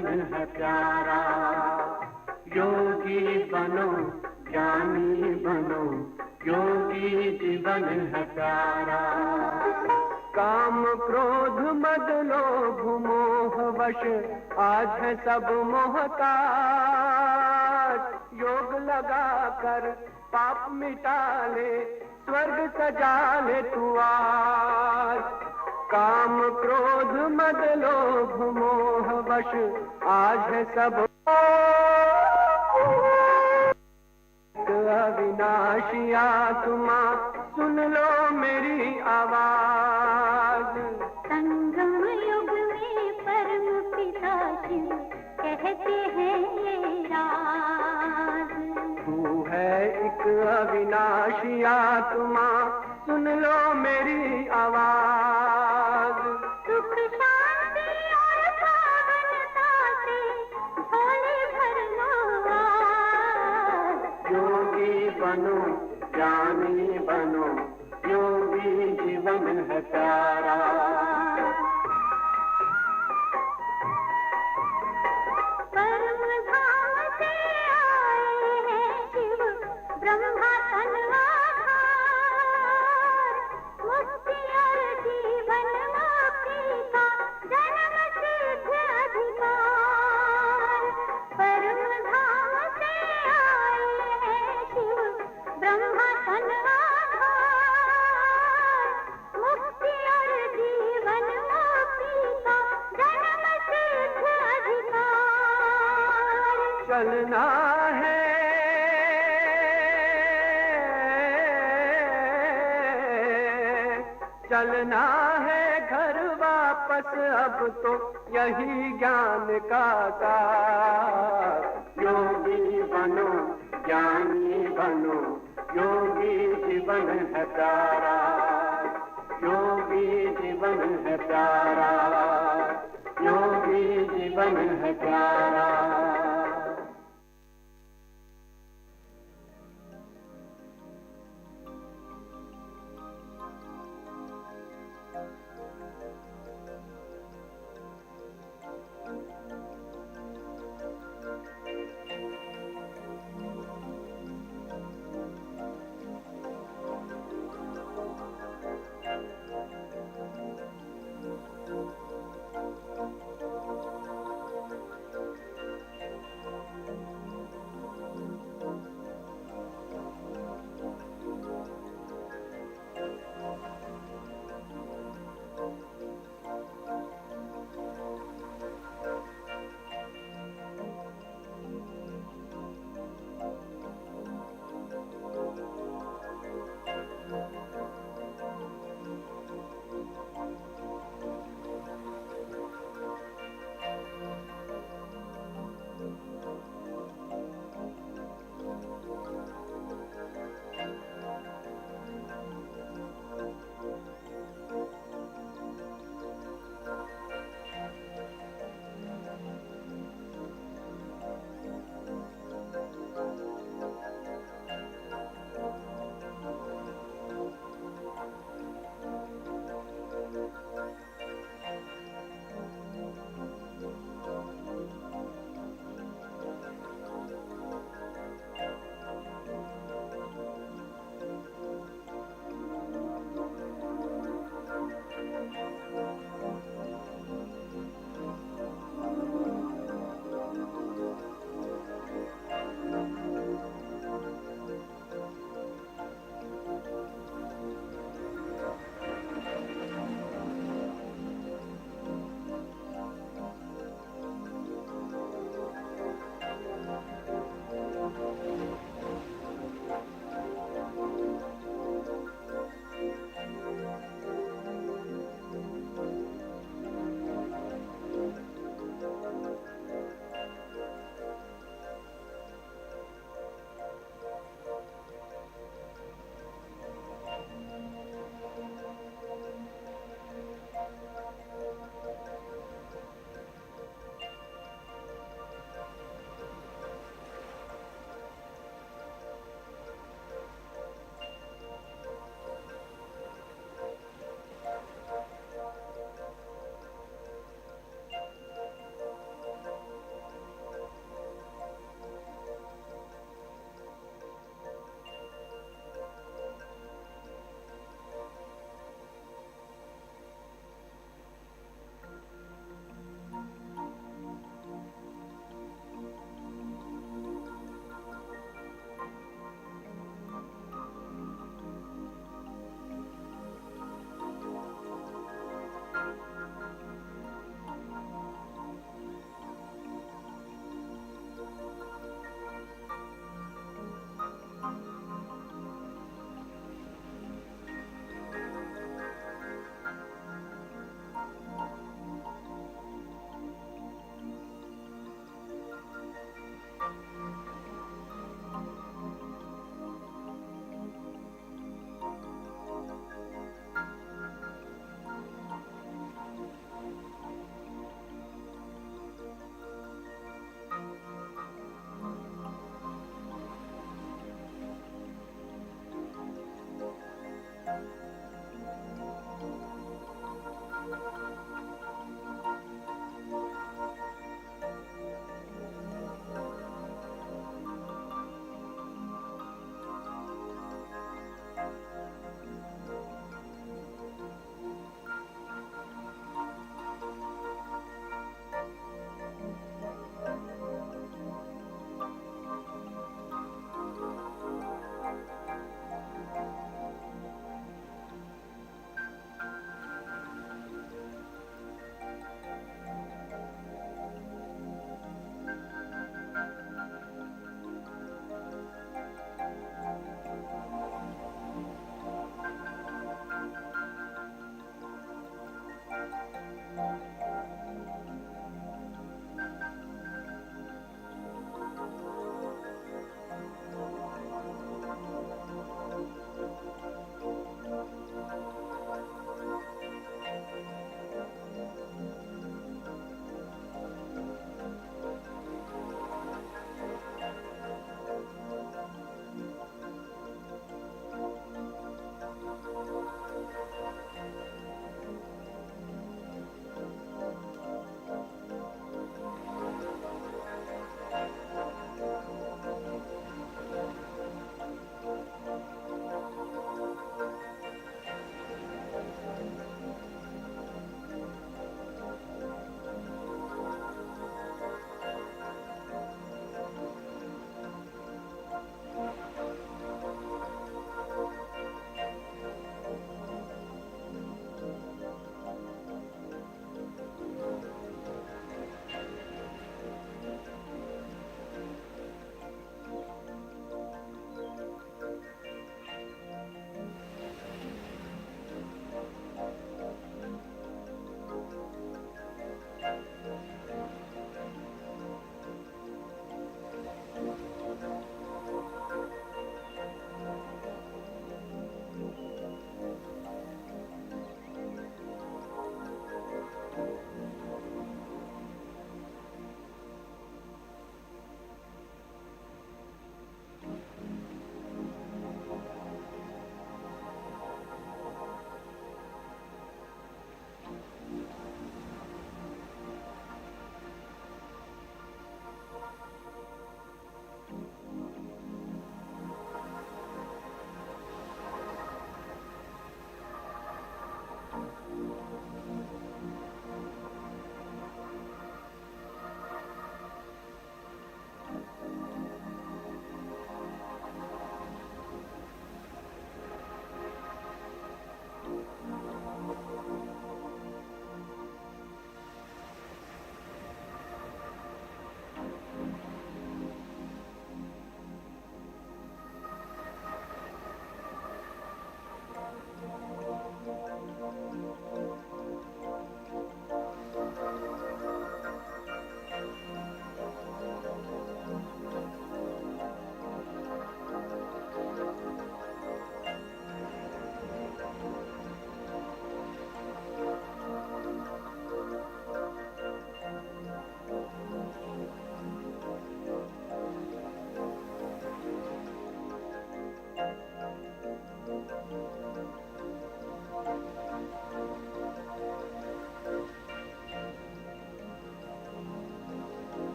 जीवन है प्यारा। योगी बनो ज्ञानी बनो, योगी जीवन है प्यारा। काम क्रोध मद लोभ मोह वश आज है सब मोहताज। योग लगा कर पाप मिटा ले, स्वर्ग सजा ले तू आज। काम क्रोध मद लोभ मोह वश आज है सब अविनाशी आत्मा, सुन लो मेरी आवाज। संगम युग में परम पिता शिव कहते हैं ये राज। तू है एक अविनाशी आत्मा, सुन लो मेरी आवाज। सुख शांति और पावनता से झोले भर लो आज। योगी बनो ज्ञानी बनो, योगी जीवन है प्यारा। परम धाम से आए हैं शिव ब्रह्मा तन आधार। मुक्ति और जीवन मुक्ति का जन्म सिद्ध अधिकार। परम धाम से आए हैं शिव ब्रह्मा तन आधार। मुक्ति और जीवन मुक्ति का जन्म सिद्ध अधिकार। चलना है चलना है घर वापस, अब तो यही ज्ञान का सार। योगी बनो ज्ञानी बनो, योगी जीवन है प्यारा। योगी जीवन है प्यारा, योगी जीवन है प्यारा।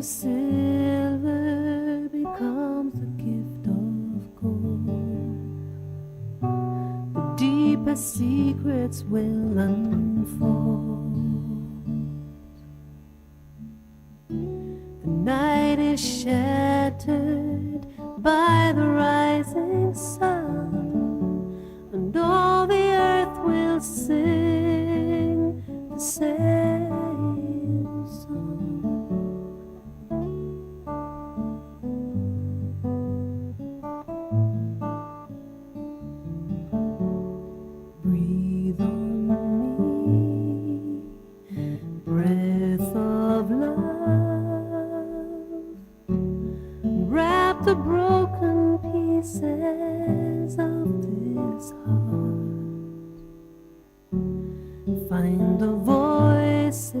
silver becomes the gift of gold, the deepest secrets will unfold. The night is shattered by the rising sun, and all the earth will sing the same song. Breathe on me, breath of love, wrap the broken pieces of this heart. Find the voices,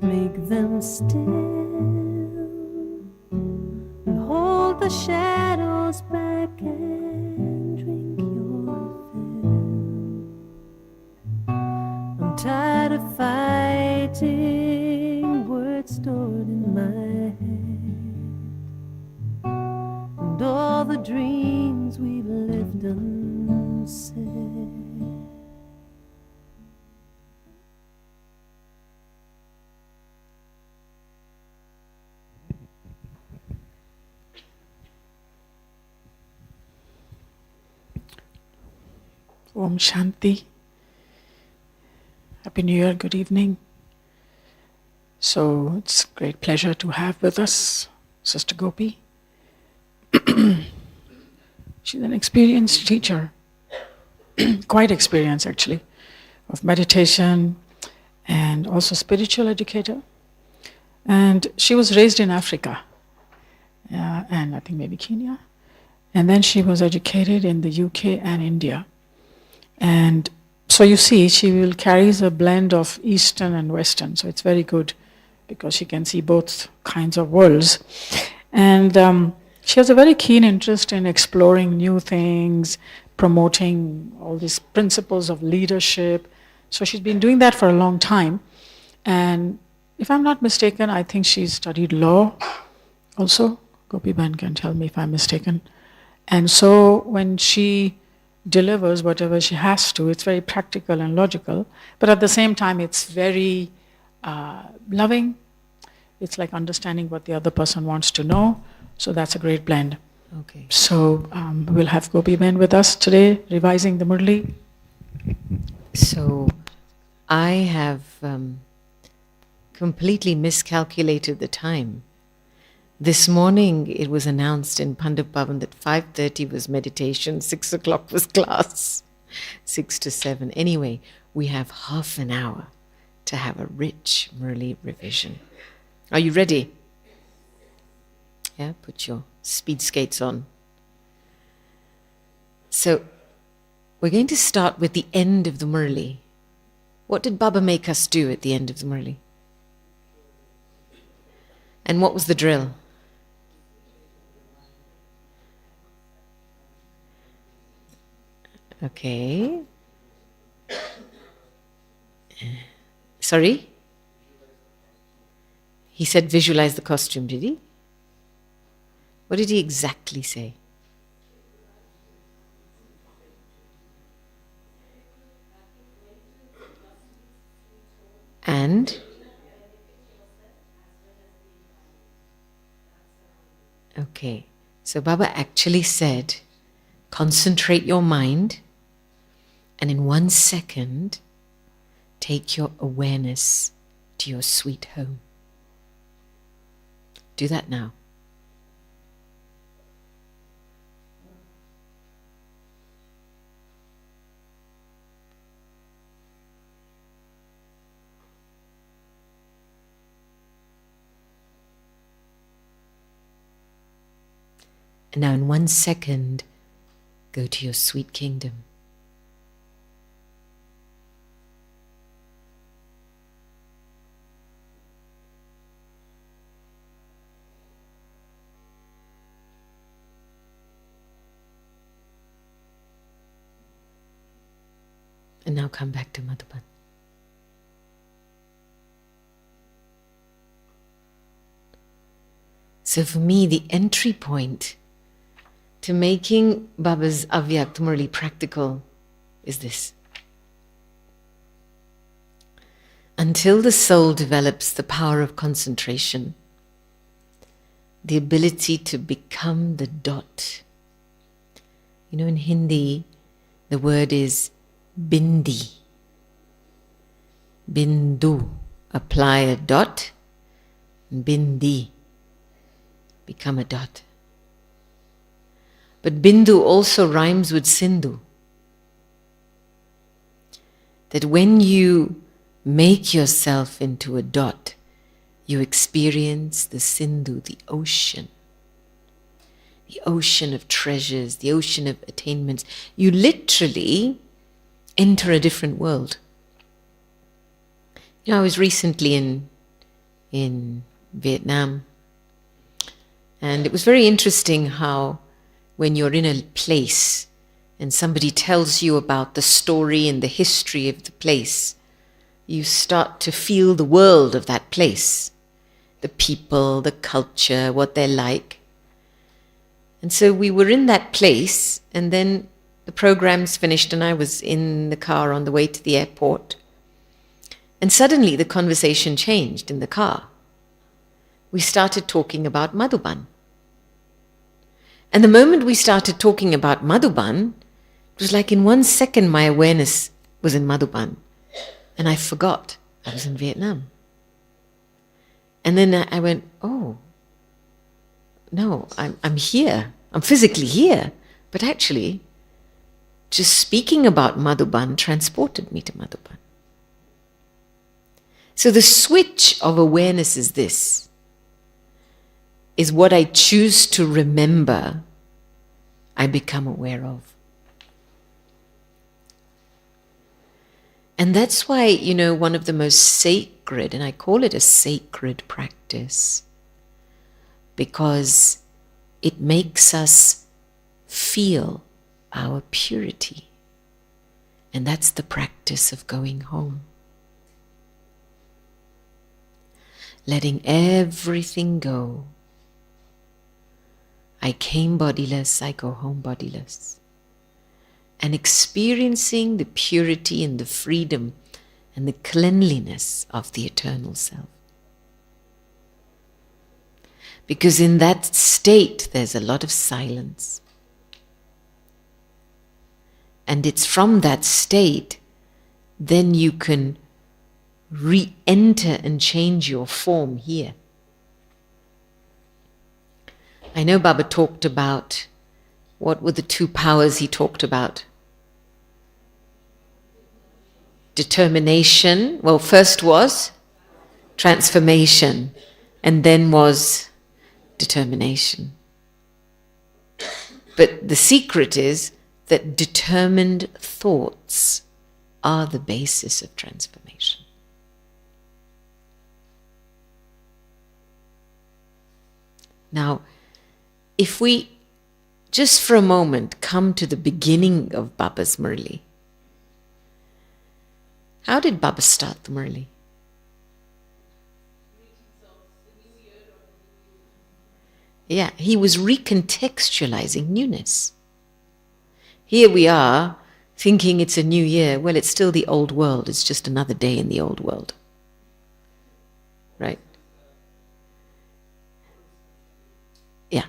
make them still, and hold the shadows back and drink your fill. I'm tired of fighting words stored in my head, and all the dreams we've lived unsaid. Om Shanti. Happy New Year, good evening. So it's a great pleasure to have with us Sister Gopi. She's an experienced teacher, quite experienced actually, of meditation and also spiritual educator. And she was raised in Africa, and I think maybe Kenya. And then she was educated in the UK and India. And so you see, she carries a blend of Eastern and Western, so it's very good because she can see both kinds of worlds. And she has a very keen interest in exploring new things, promoting all these principles of leadership. So she's been doing that for a long time. And if I'm not mistaken, I think she studied law also. Gopi Ben can tell me if I'm mistaken. And so when she delivers whatever she has to, it's very practical and logical, but at the same time it's very loving. It's like understanding what the other person wants to know, so that's a great blend. Okay. So we'll have Gopi Ben with us today, revising the Murli. So I have completely miscalculated the time. This morning it was announced in Pandit Bhavan that 5:30 was meditation, 6 o'clock was class, 6 to 7. Anyway, we have half an hour to have a rich Murli revision. Are you ready? Yeah, put your speed skates on. So we're going to start with the end of the Murli. What did Baba make us do at the end of the Murli? And what was the drill? Okay. Sorry? He said visualize the costume, did he? What did he exactly say? And? Okay. So Baba actually said, concentrate your mind, and in 1 second, take your awareness to your sweet home. Do that now. And now in 1 second, go to your sweet kingdom. And now come back to Madhuban. So for me, the entry point to making Baba's Avyakt Murli practical is this. Until the soul develops the power of concentration, the ability to become the dot. You know, in Hindi, the word is bindi. Bindu. Apply a dot. Bindi. Become a dot. But bindu also rhymes with sindhu. That when you make yourself into a dot, you experience the sindhu, the ocean of treasures, the ocean of attainments. You literally enter a different world. You know, I was recently in Vietnam, and it was very interesting how when you're in a place and somebody tells you about the story and the history of the place, you start to feel the world of that place, the people, the culture, what they're like. And so we were in that place, and then the program's finished and I was in the car on the way to the airport. And suddenly the conversation changed in the car. We started talking about Madhuban. And the moment we started talking about Madhuban, it was like in 1 second my awareness was in Madhuban. And I forgot I was in Vietnam. And then I went, oh, no, I'm here. I'm physically here. But actually, just speaking about Madhuban transported me to Madhuban. So the switch of awareness is this, is what I choose to remember, I become aware of. And that's why, you know, one of the most sacred, and I call it a sacred practice, because it makes us feel our purity. And that's the practice of going home. Letting everything go. I came bodiless, I go home bodiless. And experiencing the purity and the freedom and the cleanliness of the eternal self. Because in that state, there's a lot of silence. And it's from that state, then you can re-enter and change your form here. I know Baba talked about, what were the 2 powers he talked about? Determination. Well, first was transformation, and then was determination. But the secret is that determined thoughts are the basis of transformation. Now, if we just for a moment come to the beginning of Baba's Murli, how did Baba start the Murli? Yeah, he was recontextualizing newness. Here we are thinking it's a new year. Well, it's still the old world. It's just another day in the old world. Right? Yeah.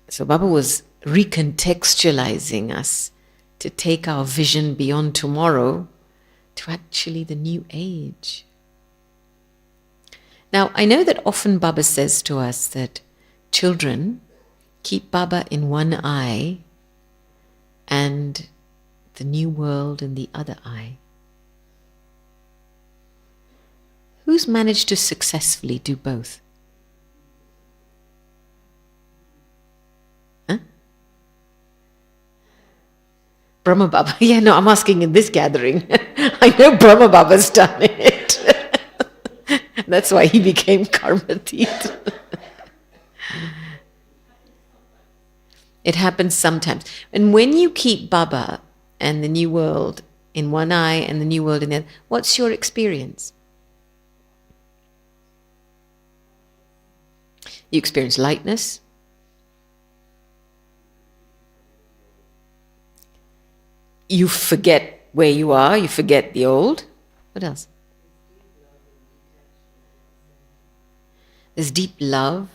So Baba was recontextualizing us to take our vision beyond tomorrow to actually the new age. Now, I know that often Baba says to us that children, keep Baba in one eye and the new world in the other eye. Who's managed to successfully do both? Huh? Brahma Baba. Yeah, no, I'm asking in this gathering. I know Brahma Baba's done it. That's why he became Karmatit. It happens sometimes. And when you keep Baba and the new world in one eye and the new world in the other, what's your experience? You experience lightness. You forget where you are, you forget the old. What else? There's deep love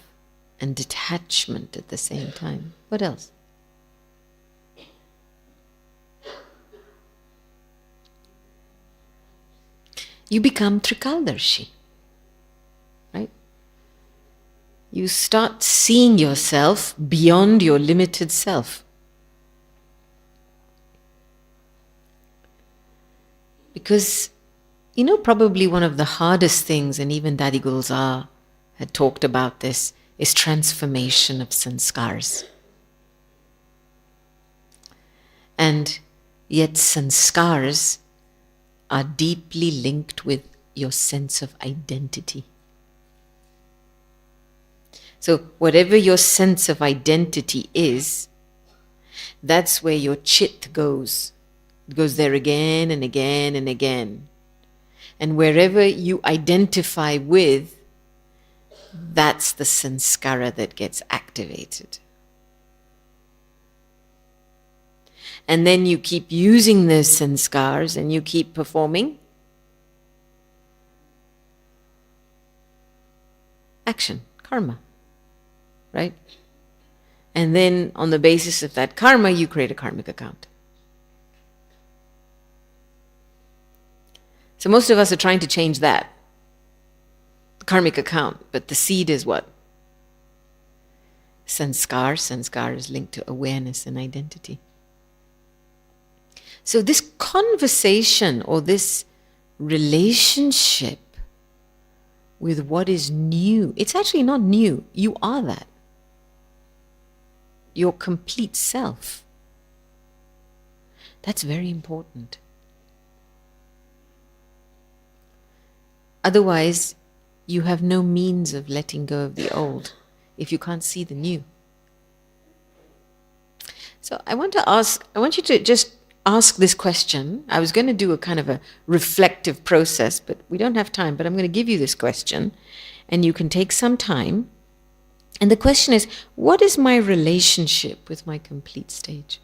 and detachment at the same time. What else? You become Trikaldarshi, right? You start seeing yourself beyond your limited self. Because, probably one of the hardest things, and even Dadi Gulzar had talked about this, is transformation of sanskars. And yet sanskars are deeply linked with your sense of identity. So whatever your sense of identity is, that's where your chit goes. It goes there again and again and again. And wherever you identify with, that's the sanskara that gets activated. And then you keep using those sanskars and you keep performing action, karma, right? And then on the basis of that karma, you create a karmic account. So most of us are trying to change that, the karmic account, but the seed is what? Sanskar. Sanskar is linked to awareness and identity. So this conversation or this relationship with what is new, it's actually not new. You are that. Your complete self. That's very important. Otherwise, you have no means of letting go of the old if you can't see the new. So I want you to just ask this question. I was going to do a kind of a reflective process, but we don't have time, but I'm going to give you this question and you can take some time. And the question is, what is my relationship with my complete stage?